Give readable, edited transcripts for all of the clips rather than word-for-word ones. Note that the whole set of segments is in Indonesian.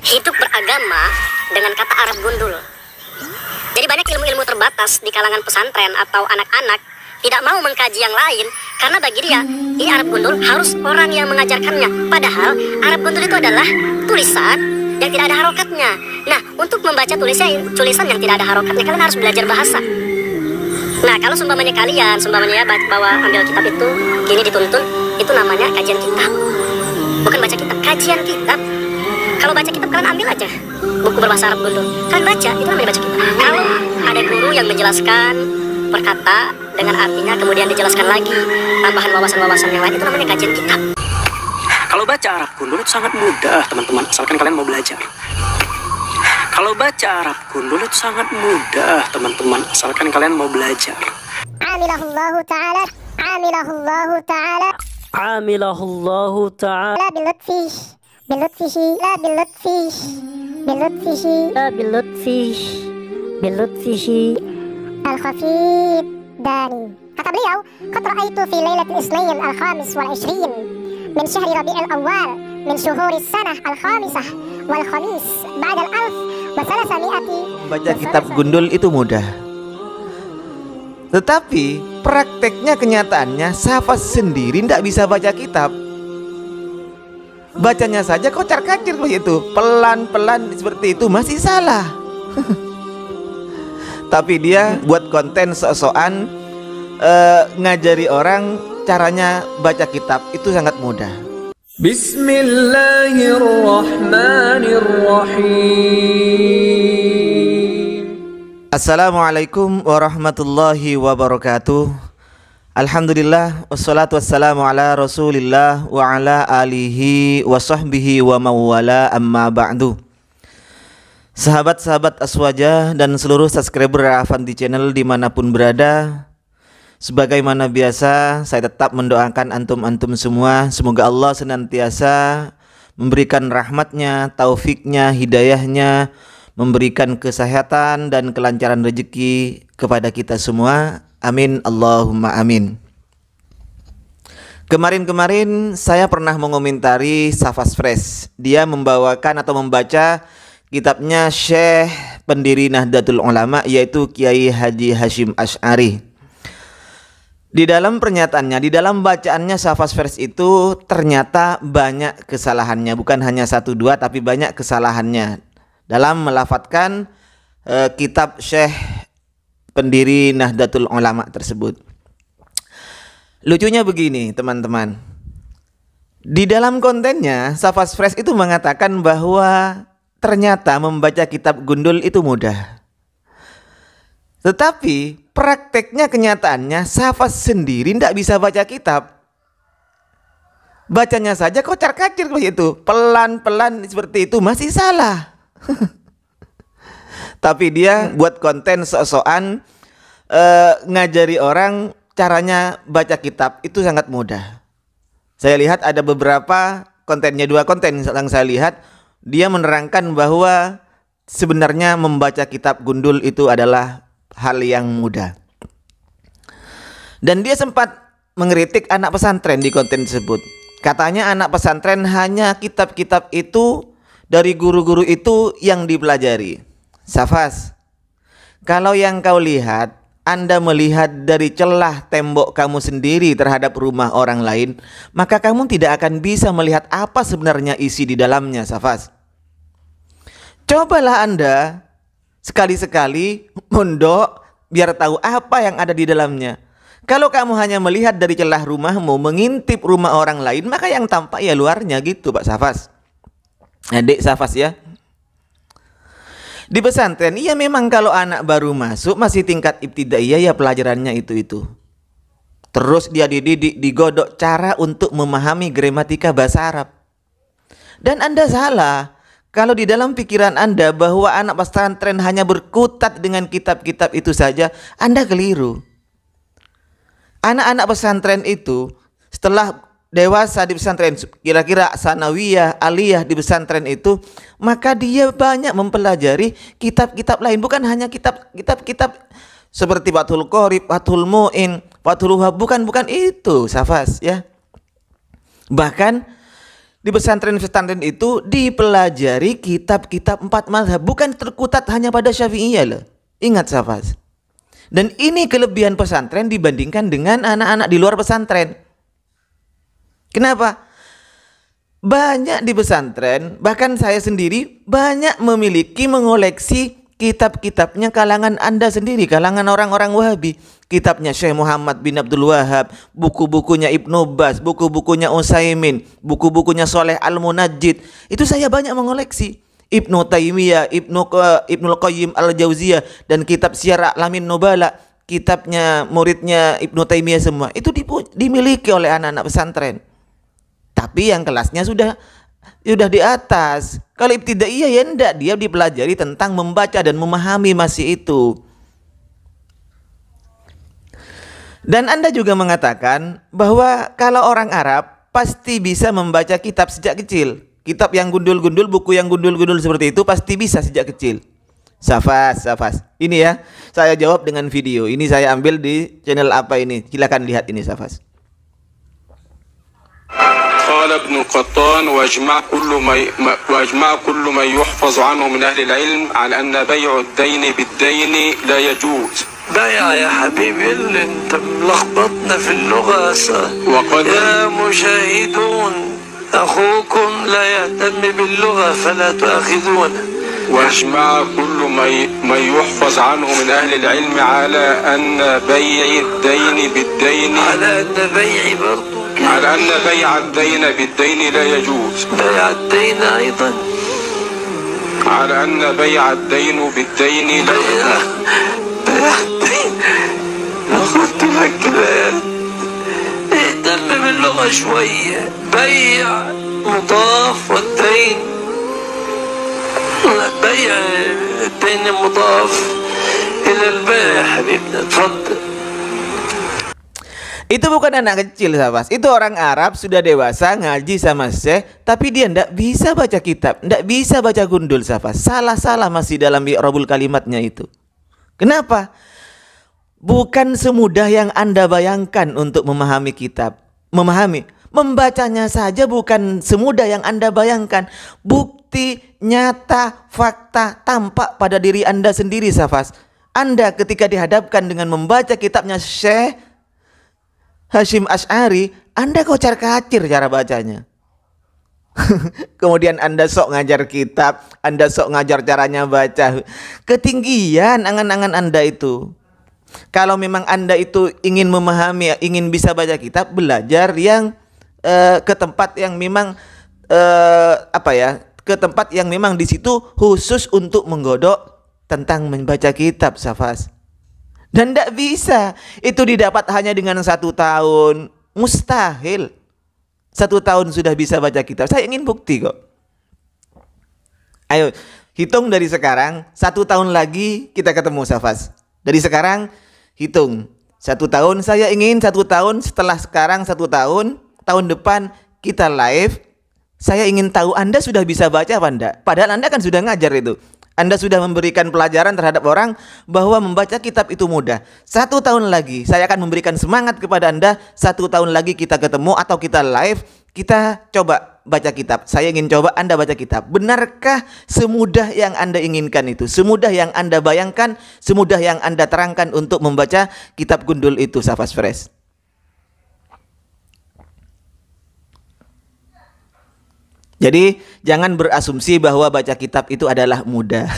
hidup beragama dengan kata Arab gundul. Jadi banyak ilmu-ilmu terbatas di kalangan pesantren atau anak-anak tidak mau mengkaji yang lain karena bagi dia ini Arab gundul harus orang yang mengajarkannya. Padahal Arab gundul itu adalah tulisan yang tidak ada harokatnya. Nah, untuk membaca tulisan yang tidak ada harokatnya, kalian harus belajar bahasa. Nah, kalau sumpamanya kalian, bawa ambil kitab itu, gini dituntun, itu namanya kajian kitab. Bukan baca kitab, kajian kitab. Kalau baca kitab, kalian ambil aja buku berbahasa Arab gundul. Kalian baca, itu namanya baca kitab. Kalau ada guru yang menjelaskan perkata dengan artinya, kemudian dijelaskan lagi, tambahan wawasan-wawasan yang lain, itu namanya kajian kitab. Kalau baca Arab gundul itu sangat mudah, teman-teman, asalkan kalian mau belajar. Kalau baca Arab gundul itu sangat mudah, teman-teman, asalkan kalian mau belajar. Amilahullahu ta'ala, amilahullahu ta'ala, amilahullahu ta'ala bilutfihi, la bilutfihi al-khafif dani. Kata beliau, qad ra'aitu fi lailatul isnain al-khamis wal 20 min syahri rabi'il awal min syuhuris sanah al-khamisah wal khamis ba'da al-alf wa salasami'ati. Baca kitab gundul itu mudah, tetapi prakteknya, kenyataannya Safas sendiri tidak bisa baca kitab. Bacanya saja kocar-kacir begitu, pelan-pelan seperti itu masih salah. Tapi dia buat konten sok-sokan ngajari orang caranya baca kitab itu sangat mudah. Bismillahirrahmanirrahim. Assalamualaikum warahmatullahi wabarakatuh. Alhamdulillah, wassalatu wassalamu ala rasulillah wa ala alihi wa sahbihi wa mawala, amma ba'du. Sahabat-sahabat Aswaja dan seluruh subscriber Avanti Channel dimanapun berada, sebagaimana biasa saya tetap mendoakan antum-antum semua, semoga Allah senantiasa memberikan rahmatnya, taufiknya, hidayahnya, memberikan kesehatan dan kelancaran rezeki kepada kita semua. Amin, Allahumma amin. Kemarin saya pernah mengomentari Safas Fresh. Dia membawakan atau membaca kitabnya Syekh pendiri Nahdlatul Ulama, yaitu Kiai Haji Hasyim Asy'ari. Di dalam pernyataannya, di dalam bacaannya Safas Fresh itu ternyata banyak kesalahannya. Bukan hanya satu dua, tapi banyak kesalahannya dalam melafadzkan kitab Syekh pendiri Nahdlatul Ulama tersebut. Lucunya begini, teman-teman. Di dalam kontennya Safas Fresh itu mengatakan bahwa ternyata membaca kitab gundul itu mudah. Tetapi prakteknya, kenyataannya Safas sendiri tidak bisa baca kitab. Bacanya saja kocar-kacir begitu, pelan-pelan seperti itu masih salah. Tapi dia buat konten sok-sokan ngajari orang caranya baca kitab itu sangat mudah. Saya lihat ada beberapa kontennya, dua konten yang saya lihat, dia menerangkan bahwa sebenarnya membaca kitab gundul itu adalah hal yang mudah. Dan dia sempat mengkritik anak pesantren di konten tersebut. Katanya anak pesantren hanya kitab-kitab itu dari guru-guru itu yang dipelajari. Safas, kalau yang kau lihat, Anda melihat dari celah tembok kamu sendiri terhadap rumah orang lain, maka kamu tidak akan bisa melihat apa sebenarnya isi di dalamnya, Safas. Cobalah Anda sekali-sekali mondok biar tahu apa yang ada di dalamnya. Kalau kamu hanya melihat dari celah rumahmu, mengintip rumah orang lain, maka yang tampak ya luarnya gitu, Pak Safas. Adik Safas ya. Di pesantren, iya memang kalau anak baru masuk masih tingkat ibtidaiyah ya pelajarannya itu. Terus dia dididik, digodok cara untuk memahami gramatika bahasa Arab. Dan Anda salah kalau di dalam pikiran Anda bahwa anak pesantren hanya berkutat dengan kitab-kitab itu saja, Anda keliru. Anak-anak pesantren itu setelah dewasa di pesantren, kira-kira sanawiyah, aliyah di pesantren itu, maka dia banyak mempelajari kitab-kitab lain, bukan hanya kitab-kitab seperti Fathul Qorib, Fathul Mu'in, Fathul Wahhab, bukan itu, Safas ya. Bahkan Di pesantren-pesantren itu dipelajari kitab-kitab 4 mazhab, bukan terkutat hanya pada Syafi'iyah loh. Ingat Safas. Dan ini kelebihan pesantren dibandingkan dengan anak-anak di luar pesantren. Kenapa? Banyak di pesantren, bahkan saya sendiri banyak mengoleksi kitab-kitabnya kalangan Anda sendiri, kalangan orang-orang Wahabi. Kitabnya Syekh Muhammad bin Abdul Wahab, buku-bukunya Ibnu Baz, buku-bukunya Utsaimin, buku-bukunya Shalih Al-Munajjid. Itu saya banyak mengoleksi. Ibnu Taimiyah, Ibnul Qayyim Al-Jauziyah, dan kitab Syiar A'lamin Nubala, kitabnya muridnya Ibnu Taimiyah semua. Itu dimiliki oleh anak-anak pesantren. Tapi yang kelasnya sudah di atas. Kalau ibtidaiyah ya enggak, dia dipelajari tentang membaca dan memahami masih itu. Dan Anda juga mengatakan bahwa kalau orang Arab pasti bisa membaca kitab sejak kecil. Kitab yang gundul-gundul, buku yang gundul-gundul seperti itu pasti bisa sejak kecil. Safas. Ini ya, saya jawab dengan video. Ini saya ambil di channel apa ini? Silakan lihat ini Safas. قال ابن القطان واجمع كل ما يحفظ عنه من أهل العلم على أن بيع الدين بالدين لا يجوز. بيع يا حبيبي اللي انت ملخبطنا في اللغة يا مشاهدون أخوكم لا يهتم باللغة فلا تؤاخذونا. واجمع كل ما يحفظ عنه من أهل العلم على أن بيع الدين بالدين على أن بيع الدين بالدين لا يجوز. بيع الدين أيضا على أن بيع الدين بالدين لا يجوز. بيع الدين أنا قلت لك كده اهتم باللغة شوية. بيع مضاف والدين بيع الدين مضاف إلى البيع يا حبيبنا. تفضل. Itu bukan anak kecil Safas, itu orang Arab sudah dewasa ngaji sama Syekh, tapi dia ndak bisa baca kitab, ndak bisa baca gundul Safas. Salah-salah masih dalam i'rabul kalimatnya itu. Kenapa? Bukan semudah yang Anda bayangkan untuk memahami kitab. Membacanya saja bukan semudah yang Anda bayangkan. Bukti nyata, fakta tampak pada diri Anda sendiri Safas. Anda ketika dihadapkan dengan membaca kitabnya Syekh Hasyim Asy'ari, Anda kocar-kacir cara bacanya. Kemudian Anda sok ngajar kitab, Anda sok ngajar caranya baca. Ketinggian angan-angan Anda itu. Kalau memang Anda itu ingin memahami, ingin bisa baca kitab, belajar yang ke tempat yang memang ke tempat yang memang di situ khusus untuk menggodok tentang membaca kitab Safas. Dan tidak bisa itu didapat hanya dengan 1 tahun. Mustahil 1 tahun sudah bisa baca kitab. Saya ingin bukti kok. Ayo hitung dari sekarang, 1 tahun lagi kita ketemu Safas. Dari sekarang hitung 1 tahun. Saya ingin 1 tahun setelah sekarang 1 tahun, tahun depan kita live. Saya ingin tahu Anda sudah bisa baca apa enggak. Padahal Anda kan sudah ngajar itu. Anda sudah memberikan pelajaran terhadap orang bahwa membaca kitab itu mudah. 1 tahun lagi saya akan memberikan semangat kepada Anda. 1 tahun lagi kita ketemu atau kita live, kita coba baca kitab. Saya ingin coba Anda baca kitab. Benarkah semudah yang Anda inginkan itu? Semudah yang Anda bayangkan? Semudah yang Anda terangkan untuk membaca kitab gundul itu Safas Fresh? Jadi jangan berasumsi bahwa baca kitab itu adalah mudah.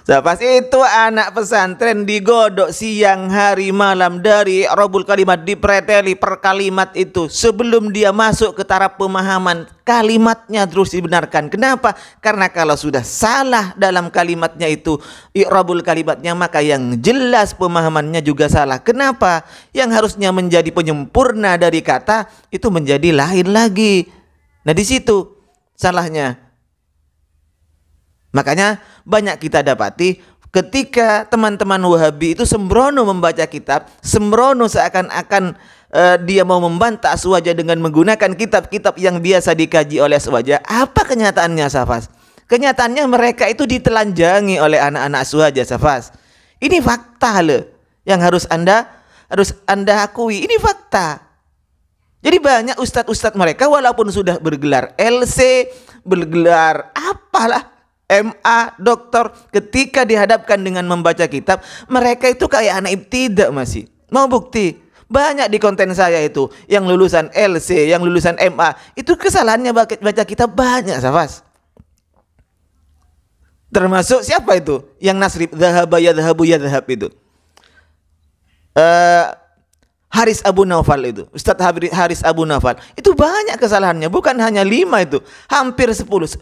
Safas, itu anak pesantren digodok siang hari malam dari i'rabul kalimat, dipreteli per kalimat itu. Sebelum dia masuk ke taraf pemahaman, kalimatnya terus dibenarkan. Kenapa? Karena kalau sudah salah dalam kalimatnya itu, i'rabul kalimatnya, maka yang jelas pemahamannya juga salah. Kenapa? Yang harusnya menjadi penyempurna dari kata itu menjadi lain lagi. Nah di situ salahnya. Makanya banyak kita dapati ketika teman-teman Wahabi itu sembrono membaca kitab, sembrono seakan-akan dia mau membantah Aswaja dengan menggunakan kitab-kitab yang biasa dikaji oleh Aswaja. Apa kenyataannya Safas? Kenyataannya mereka itu ditelanjangi oleh anak-anak Aswaja Safas. Ini fakta loh yang harus Anda akui. Ini fakta. Jadi banyak ustadz-ustadz mereka walaupun sudah bergelar LC, bergelar apalah, MA, doktor, ketika dihadapkan dengan membaca kitab, mereka itu kayak anak ibtidak masih. Mau bukti? Banyak di konten saya itu yang lulusan LC, yang lulusan MA, itu kesalahannya baca kitab banyak, Safas. Termasuk siapa itu? Yang nasrib dhahaba yadhabu yadhab itu. Haris Abu Naufal itu, Ustadz Haris Abu Naufal, itu banyak kesalahannya, bukan hanya 5 itu, hampir 11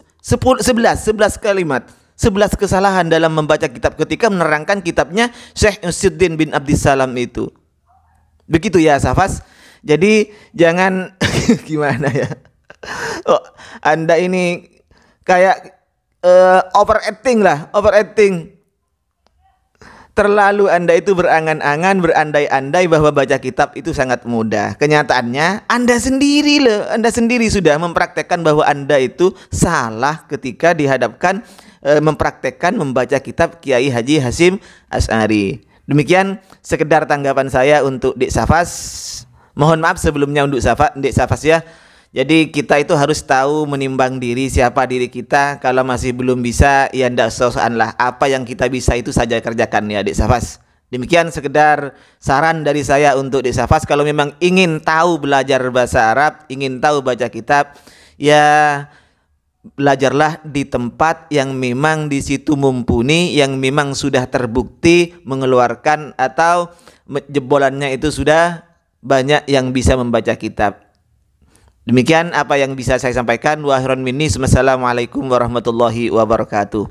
kalimat, 11 kesalahan dalam membaca kitab ketika menerangkan kitabnya Syekh Usiddin bin Abdissalam itu. Begitu ya, Safas. Jadi jangan gimana ya? Oh, Anda ini kayak overacting lah, overacting. Terlalu Anda itu berangan-angan, berandai-andai bahwa baca kitab itu sangat mudah. Kenyataannya Anda sendiri sudah mempraktekkan bahwa Anda itu salah ketika dihadapkan mempraktekkan membaca kitab Kiai Haji Hasyim Asy'ari. Demikian sekedar tanggapan saya untuk Dik Safas. Mohon maaf sebelumnya untuk Dik Safas ya. Jadi kita itu harus tahu menimbang diri, siapa diri kita. Kalau masih belum bisa, ya ndak sosokan lah. Apa yang kita bisa itu saja kerjakan ya, Dik Safas. Demikian sekedar saran dari saya untuk Dik Safas. Kalau memang ingin tahu belajar bahasa Arab, ingin tahu baca kitab, ya belajarlah di tempat yang memang di situ mumpuni, yang memang sudah terbukti mengeluarkan atau jebolannya itu sudah banyak yang bisa membaca kitab. Demikian apa yang bisa saya sampaikan. Wa khairan minni. Wassalamualaikum warahmatullahi wabarakatuh.